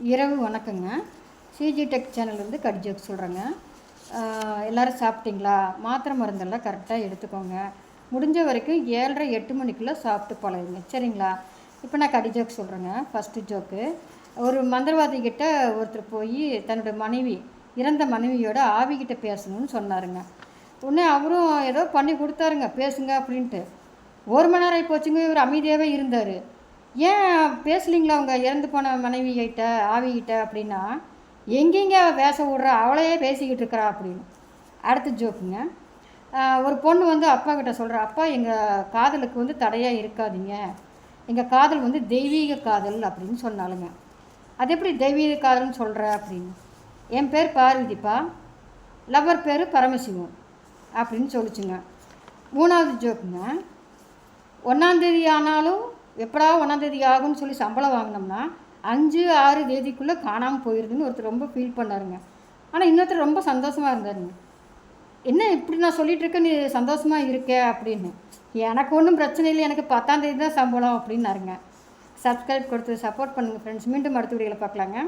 இரவு வணக்கங்க. CG tech சேனல்லேருந்து கடிஜோக் சொல்கிறேங்க. எல்லோரும் சாப்பிட்டீங்களா? மாத்திரை மருந்தெல்லாம் கரெக்டாக எடுத்துக்கோங்க. முடிஞ்ச வரைக்கும் 7:30 8 மணிக்குள்ளே சாப்பிட்டு பழகுங்க, சரிங்களா? இப்போ நான் கடிஜோக் சொல்கிறேங்க. ஃபஸ்ட்டு ஜோக்கு, ஒரு மந்திரவாதிகிட்ட ஒருத்தர் போய் தன்னோட மனைவி, இறந்த மனைவியோட ஆவிகிட்ட பேசணும்னு சொன்னாருங்க. உடனே அவரும் ஏதோ பண்ணி கொடுத்தாருங்க, பேசுங்க அப்படின்ட்டு. 1 மணி நேரம் ஆகி போச்சுங்க. இவர் அமைதியாகவே இருந்தார். ஏன் பேசலிங்களா அவங்க இறந்து போன மனைவிகிட்ட, ஆவிகிட்ட அப்படின்னா, எங்கேங்க பேச விட்றா, அவளையே பேசிக்கிட்டு இருக்கிறா அப்படின்னு. அடுத்த ஜோக்குங்க, ஒரு பொண்ணு வந்து அப்பா கிட்ட சொல்கிறா, அப்பா எங்கள் காதலுக்கு வந்து தடையாக இருக்காதீங்க, எங்கள் காதல் வந்து தெய்வீக காதல் அப்படின்னு சொன்னாலுங்க. அது எப்படி தெய்வீக காதல்னு சொல்கிற அப்படின்னு. என் பேர் பார்வதிப்பா, லவ்வர் பேர் பரமசிவம் அப்படின்னு சொல்லிச்சுங்க. 3வது ஜோக்குங்க, 1ஆந்தேதி ஆனாலும் எப்படா 1ஆந்தேதி ஆகும்னு சொல்லி சம்பளம் வாங்கினோம்னா 5 6 தேதிக்குள்ளே காணாமல் போயிடுதுன்னு ஒருத்தர் ரொம்ப ஃபீல் பண்ணாருங்க. ஆனால் இன்னொருத்தர் ரொம்ப சந்தோஷமாக இருந்தாருங்க. என்ன இப்படி நான் சொல்லிகிட்டு இருக்கேன், நீ சந்தோஷமாக இருக்க அப்படின்னு. எனக்கு ஒன்றும் பிரச்சனை இல்லை, எனக்கு 10ஆந்தேதி தான் சம்பளம் அப்படின்னாருங்க. சப்ஸ்கிரைப் கொடுத்து சப்போர்ட் பண்ணுங்கள் ஃப்ரெண்ட்ஸ். மீண்டும் அடுத்த வீடியோவில் பார்க்கலாங்க.